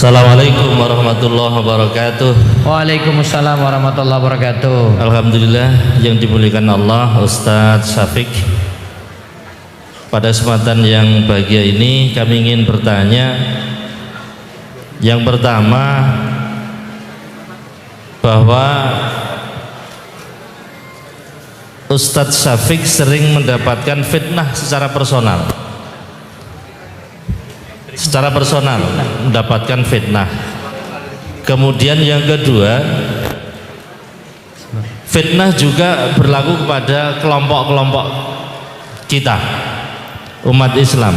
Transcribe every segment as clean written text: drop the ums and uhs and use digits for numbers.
Assalamualaikum warahmatullahi wabarakatuh. Waalaikumsalam warahmatullahi wabarakatuh. Alhamdulillah yang dimuliakan Allah, Ustadz Syafiq. Pada kesempatan yang bahagia ini kami ingin bertanya. Yang pertama, bahwa Ustadz Syafiq sering mendapatkan fitnah secara personal mendapatkan fitnah. Kemudian yang kedua, fitnah juga berlaku kepada kelompok-kelompok kita, umat Islam.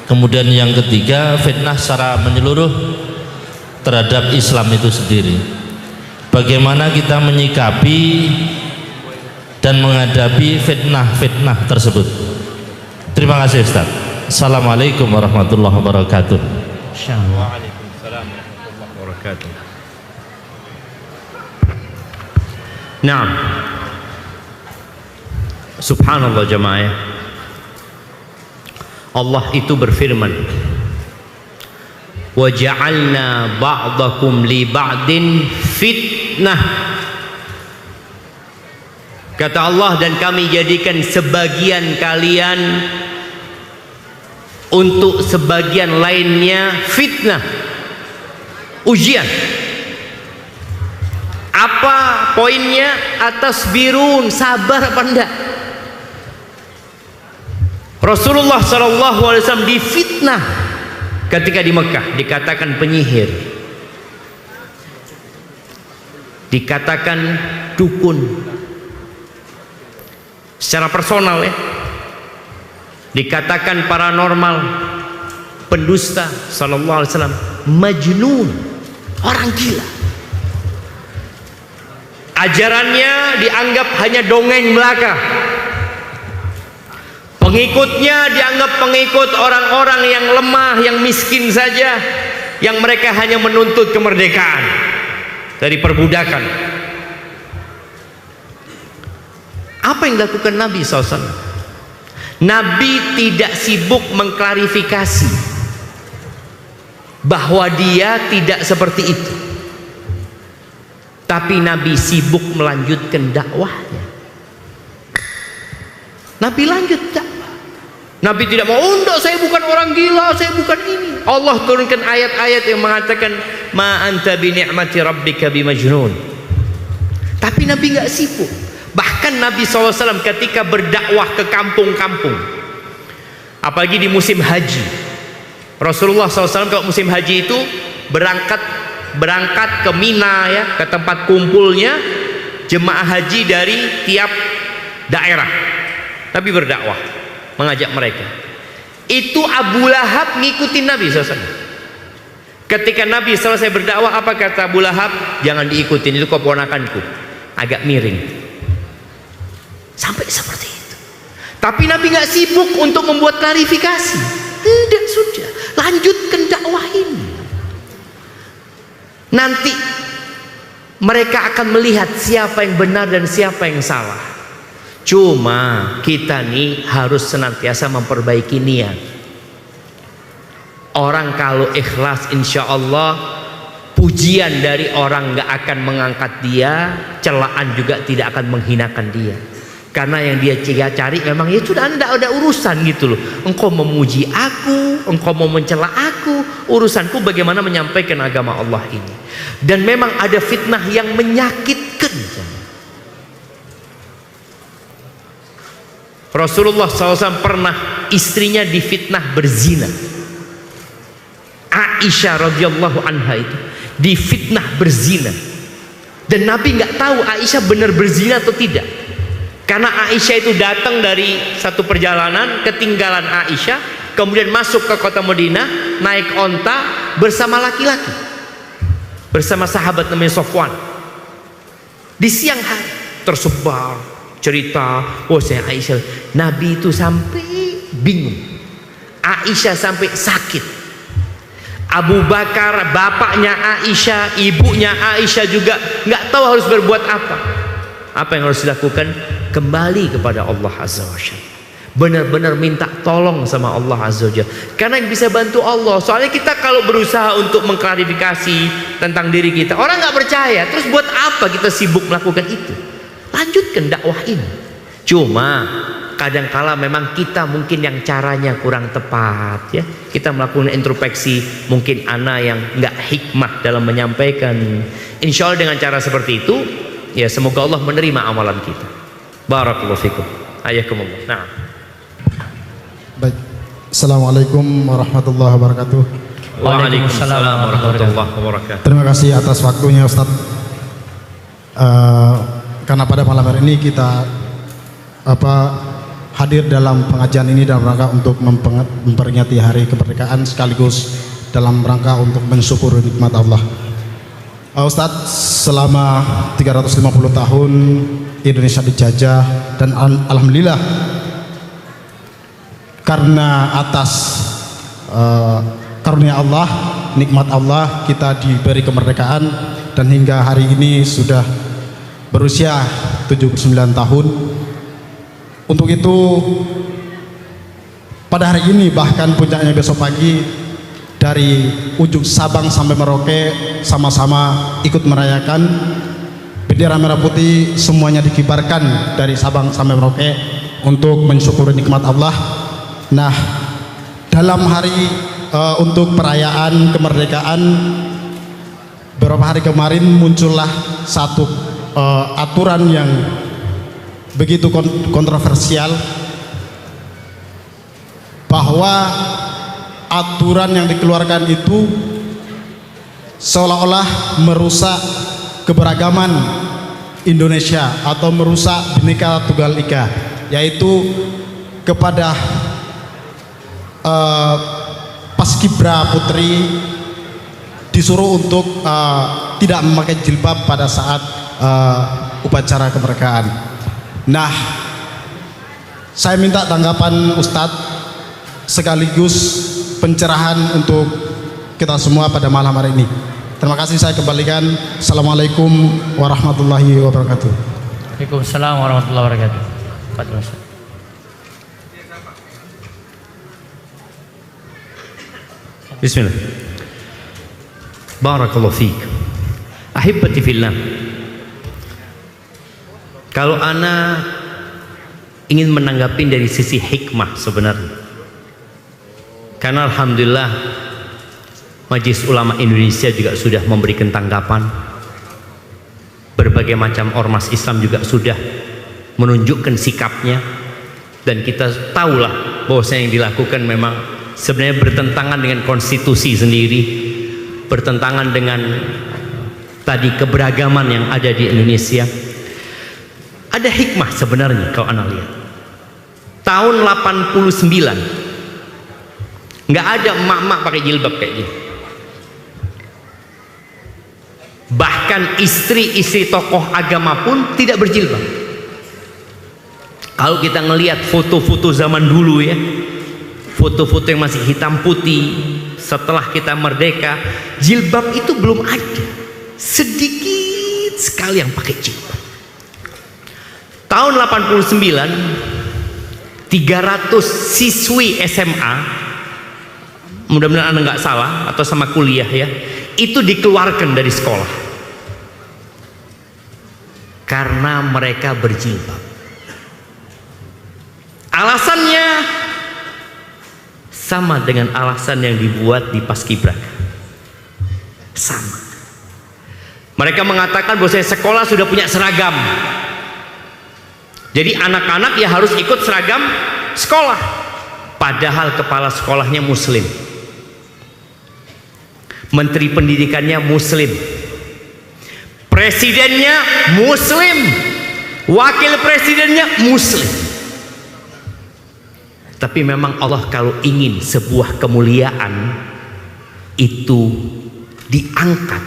Kemudian yang ketiga, fitnah secara menyeluruh terhadap Islam itu sendiri. Bagaimana kita menyikapi dan menghadapi fitnah-fitnah tersebut? Terima kasih Ustaz. Assalamualaikum warahmatullahi wabarakatuh. Waalaikumsalam warahmatullahi wabarakatuh. Naam. Subhanallah jamaah. Allah itu berfirman, "Wa ja'alna ba'dakum li ba'din fitnah." Kata Allah, dan kami jadikan sebagian kalian untuk sebagian lainnya fitnah, ujian. Apa poinnya? Atasbirun, sabar apa enggak? Rasulullah SAW difitnah ketika di Mekah, dikatakan penyihir, dikatakan dukun, secara personal ya, dikatakan paranormal, pendusta, sallallahu alaihi wasallam, majnun, orang gila. Ajarannya dianggap hanya dongeng belaka. Pengikutnya dianggap pengikut orang-orang yang lemah, yang miskin saja, yang mereka hanya menuntut kemerdekaan dari perbudakan. Apa yang dilakukan Nabi SAW? Nabi tidak sibuk mengklarifikasi bahwa dia tidak seperti itu, tapi Nabi sibuk melanjutkan dakwahnya. Nabi lanjut dakwah. Nabi tidak mau, "Enggak, saya bukan orang gila, saya bukan ini." Allah turunkan ayat-ayat yang mengatakan, "Ma anta bi ni'mati rabbika bimajnun." Tapi Nabi enggak sibuk. Bahkan Nabi SAW ketika berdakwah ke kampung-kampung, apalagi di musim haji, Rasulullah SAW kalau musim haji itu berangkat ke Mina ya, ke tempat kumpulnya jemaah haji dari tiap daerah. Tapi berdakwah, mengajak mereka. Itu Abu Lahab ngikutin Nabi SAW. Ketika Nabi selesai berdakwah, apa kata Abu Lahab? "Jangan diikutin, itu keponakanku, agak miring." Sampai seperti itu. Tapi Nabi nggak sibuk untuk membuat klarifikasi. Tidak, sudah lanjutkan dakwah ini. Nanti mereka akan melihat siapa yang benar dan siapa yang salah. Cuma kita nih harus senantiasa memperbaiki niat. Orang kalau ikhlas, insya Allah pujian dari orang nggak akan mengangkat dia, celaan juga tidak akan menghinakan dia. Karena yang dia cari memang ya sudah, anda ada urusan gitu loh. Engkau memuji aku, engkau mau mencela aku, urusanku bagaimana menyampaikan agama Allah ini. Dan memang ada fitnah yang menyakitkan. Rasulullah SAW pernah istrinya difitnah berzina. Aisyah radhiyallahu anha itu difitnah berzina. Dan Nabi nggak tahu Aisyah benar berzina atau tidak. Karena Aisyah itu datang dari satu perjalanan, ketinggalan Aisyah, kemudian masuk ke kota Madinah, naik onta bersama laki-laki, bersama sahabat namanya Sofwan. Di siang hari tersebar cerita, oh saya Aisyah. Nabi itu sampai bingung, Aisyah sampai sakit. Abu Bakar, bapaknya Aisyah, ibunya Aisyah juga nggak tahu harus berbuat apa. Apa yang harus dilakukan? Kembali kepada Allah Azza wa Jalla. Benar-benar minta tolong sama Allah Azza wa Jalla. Karena yang bisa bantu Allah. Soalnya kita kalau berusaha untuk mengklarifikasi tentang diri kita, orang nggak percaya. Terus buat apa kita sibuk melakukan itu? Lanjutkan dakwah ini. Cuma kadangkala memang kita mungkin yang caranya kurang tepat ya. Kita melakukan introspeksi, mungkin ana yang nggak hikmah dalam menyampaikan. Insya Allah dengan cara seperti itu, ya semoga Allah menerima amalan kita. Barakallahu fikum. Ayakumullah. Nah. Baik. Assalamualaikum warahmatullahi wabarakatuh. Waalaikumsalam warahmatullahi wabarakatuh. Terima kasih atas waktunya Ustadz. Karena pada malam hari ini kita hadir dalam pengajian ini dalam rangka untuk memperingati hari kemerdekaan sekaligus dalam rangka untuk mensyukuri nikmat Allah. Ustadz, selama 350 tahun Indonesia dijajah dan alhamdulillah karena atas karunia Allah, nikmat Allah, kita diberi kemerdekaan dan hingga hari ini sudah berusia 79 tahun. Untuk itu pada hari ini bahkan puncaknya besok pagi dari ujung Sabang sampai Merauke sama-sama ikut merayakan bendera merah putih, semuanya dikibarkan dari Sabang sampai Merauke untuk mensyukuri nikmat Allah. Nah, dalam hari untuk perayaan kemerdekaan beberapa hari kemarin muncullah satu aturan yang begitu kontroversial, bahwa aturan yang dikeluarkan itu seolah-olah merusak keberagaman Indonesia atau merusak Bhinneka Tunggal Ika, yaitu kepada Paskibra putri disuruh untuk tidak memakai jilbab pada saat upacara kemerdekaan. Nah, saya minta tanggapan Ustadz sekaligus pencerahan untuk kita semua pada malam hari ini. Terima kasih, saya kembalikan. Assalamualaikum warahmatullahi wabarakatuh. Waalaikumsalam warahmatullahi wabarakatuh. Bismillah. Barakallahu fiik. Ahibbati fillah. Kalau ana ingin menanggapi dari sisi hikmah sebenarnya, karena alhamdulillah Majelis Ulama Indonesia juga sudah memberikan tanggapan, berbagai macam ormas Islam juga sudah menunjukkan sikapnya, dan kita tahulah bahwasanya yang dilakukan memang sebenarnya bertentangan dengan konstitusi sendiri, bertentangan dengan tadi keberagaman yang ada di Indonesia. Ada hikmah sebenarnya kalau anda lihat. Tahun 89 nggak ada emak-emak pakai jilbab kayak gini. Bahkan istri-istri tokoh agama pun tidak berjilbab. Kalau kita ngelihat foto-foto zaman dulu ya, foto-foto yang masih hitam putih setelah kita merdeka, jilbab itu belum ada. Sedikit sekali yang pakai jilbab. Tahun 89 300 siswi SMA, mudah-mudahan anda nggak salah atau sama kuliah ya, itu dikeluarkan dari sekolah karena mereka berjilbab. Alasannya sama dengan alasan yang dibuat di Paskibraka, sama. Mereka mengatakan bahwa sekolah sudah punya seragam, jadi anak-anak ya harus ikut seragam sekolah, padahal kepala sekolahnya muslim, menteri pendidikannya muslim, presidennya muslim, wakil presidennya muslim. Tapi memang Allah kalau ingin sebuah kemuliaan itu diangkat,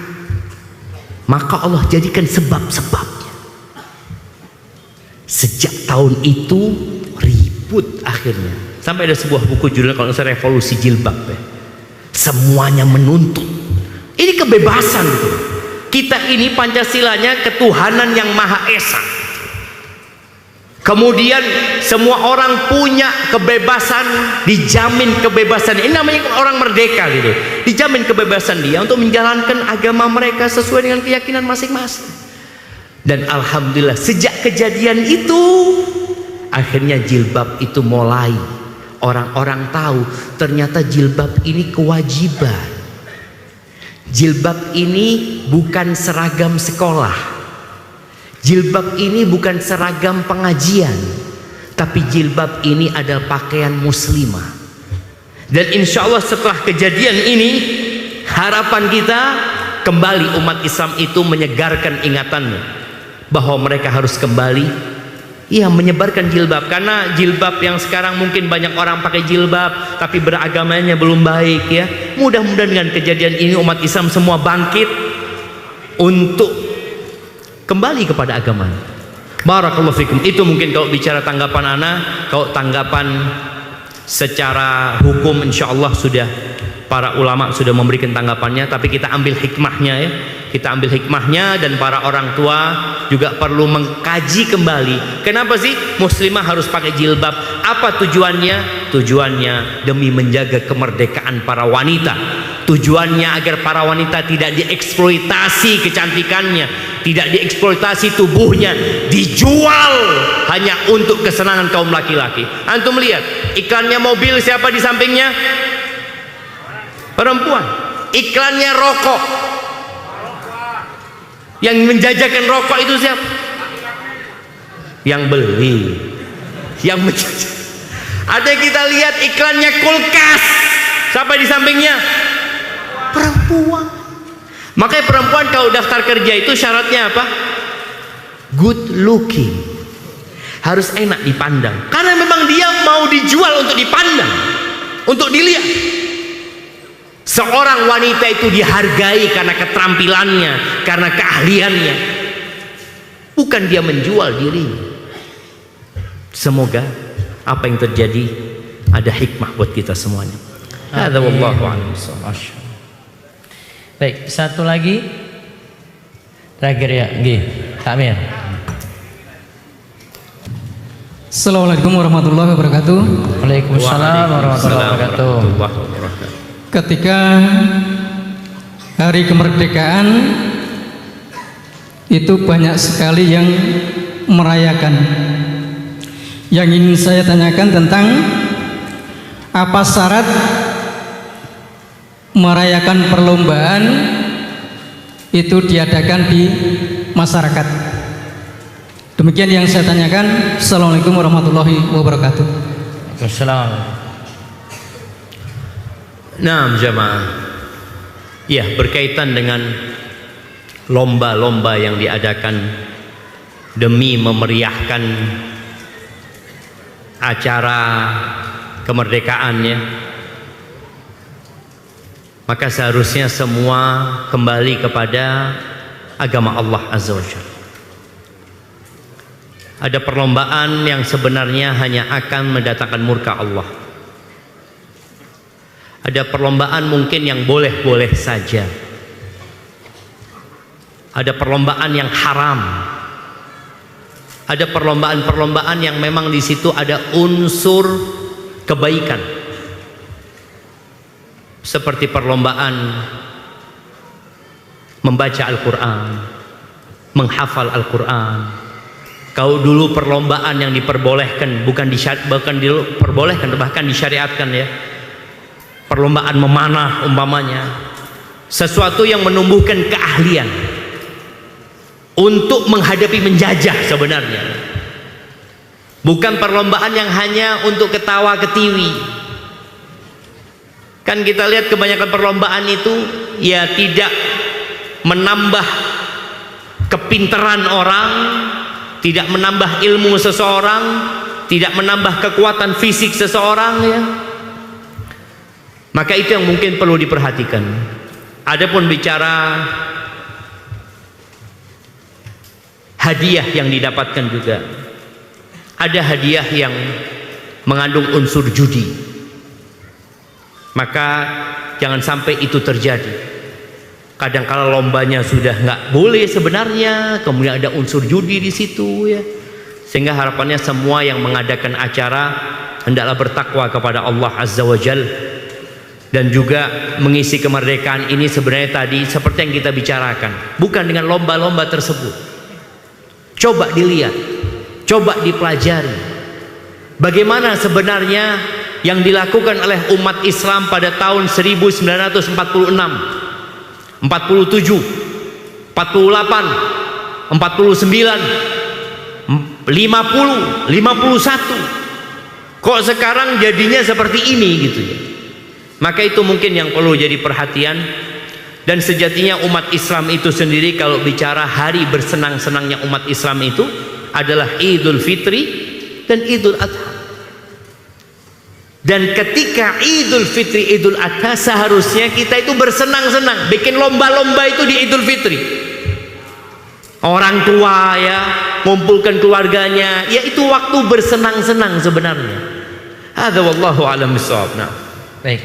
maka Allah jadikan sebab-sebabnya. Sejak tahun itu ribut akhirnya, sampai ada sebuah buku judulnya kalau saya revolusi jilbab ya. Semuanya menuntut ini kebebasan gitu. Kita ini Pancasilanya ketuhanan yang Maha Esa, Kemudian semua orang punya kebebasan, dijamin kebebasan. Ini namanya orang merdeka gitu. Dijamin kebebasan dia untuk menjalankan agama mereka sesuai dengan keyakinan masing-masing. Dan alhamdulillah sejak kejadian itu akhirnya jilbab itu mulai orang-orang tahu ternyata jilbab ini kewajiban. Jilbab ini bukan seragam sekolah. Jilbab ini bukan seragam pengajian, tapi jilbab ini adalah pakaian muslimah. Dan insya Allah setelah kejadian ini, harapan kita kembali umat Islam itu menyegarkan ingatannya bahwa mereka harus kembali menyebarkan jilbab. Karena jilbab yang sekarang mungkin banyak orang pakai jilbab tapi beragamanya belum baik ya. Mudah-mudahan dengan kejadian ini umat Islam semua bangkit untuk kembali kepada agama. Barakallahu fikum. Itu mungkin kalau bicara tanggapan ana. Kalau tanggapan secara hukum insyaallah sudah para ulama sudah memberikan tanggapannya, tapi kita ambil hikmahnya ya. Kita ambil hikmahnya, dan para orang tua juga perlu mengkaji kembali. Kenapa sih muslimah harus pakai jilbab? Apa tujuannya? Tujuannya demi menjaga kemerdekaan para wanita. Tujuannya agar para wanita tidak dieksploitasi kecantikannya, tidak dieksploitasi tubuhnya, dijual hanya untuk kesenangan kaum laki-laki. Antum lihat iklannya mobil, siapa di sampingnya? Perempuan. Iklannya rokok, yang menjajakan rokok itu siapa? Yang beli, yang menjajah. Ada kita lihat iklannya kulkas, siapa di sampingnya? Perempuan. Makanya perempuan kalau daftar kerja itu syaratnya apa? Good looking, harus enak dipandang, karena memang dia mau dijual untuk dipandang, untuk dilihat. Seorang wanita itu dihargai karena keterampilannya, karena keahliannya, bukan dia menjual dirinya. Semoga apa yang terjadi ada hikmah buat kita semuanya. Hadza wallahu a'lam. Baik, satu lagi terakhir ya, nggih, Kak Amir. Assalamualaikum warahmatullahi wabarakatuh. Waalaikumsalam warahmatullahi wabarakatuh. Ketika hari kemerdekaan itu banyak sekali yang merayakan. Yang ingin saya tanyakan tentang apa syarat merayakan perlombaan itu diadakan di masyarakat. Demikian yang saya tanyakan. Assalamualaikum warahmatullahi wabarakatuh. Waalaikumsalam. Nah, jamaah, ya berkaitan dengan lomba-lomba yang diadakan demi memeriahkan acara kemerdekaannya, maka seharusnya semua kembali kepada agama Allah Azza wa Jalla. Ada perlombaan yang sebenarnya hanya akan mendatangkan murka Allah. Ada perlombaan mungkin yang boleh-boleh saja. Ada perlombaan yang haram. Ada perlombaan-perlombaan yang memang di situ ada unsur kebaikan. Seperti perlombaan membaca Al-Quran, menghafal Al-Quran. Kalau dulu perlombaan yang diperbolehkan, bahkan disyariatkan ya, perlombaan memanah umpamanya, sesuatu yang menumbuhkan keahlian untuk menghadapi menjajah sebenarnya. Bukan perlombaan yang hanya untuk ketawa ketiwi. Kan kita lihat kebanyakan perlombaan itu ya tidak menambah kepintaran orang, tidak menambah ilmu seseorang, tidak menambah kekuatan fisik seseorang ya. Maka itu yang mungkin perlu diperhatikan. Adapun bicara hadiah yang didapatkan juga, ada hadiah yang mengandung unsur judi. Maka jangan sampai itu terjadi. Kadang-kala lombanya sudah nggak boleh sebenarnya, kemudian ada unsur judi di situ ya. Sehingga harapannya semua yang mengadakan acara hendaklah bertakwa kepada Allah Azza wa Jal, dan juga mengisi kemerdekaan ini sebenarnya tadi seperti yang kita bicarakan, bukan dengan lomba-lomba tersebut. Coba dilihat, coba dipelajari bagaimana sebenarnya yang dilakukan oleh umat Islam pada tahun 1946, 47, 48, 49, 50, 51. Kok sekarang jadinya seperti ini gitu ya. Maka itu mungkin yang perlu jadi perhatian. Dan sejatinya umat Islam itu sendiri, kalau bicara hari bersenang-senangnya umat Islam itu adalah Idul Fitri dan Idul Adha. Dan ketika Idul Fitri, Idul Adha, seharusnya kita itu bersenang-senang, bikin lomba-lomba itu di Idul Fitri. Orang tua ya mengumpulkan keluarganya, ya itu waktu bersenang-senang sebenarnya. Hadza wallahu a'lam bissawab. Nah. Baik.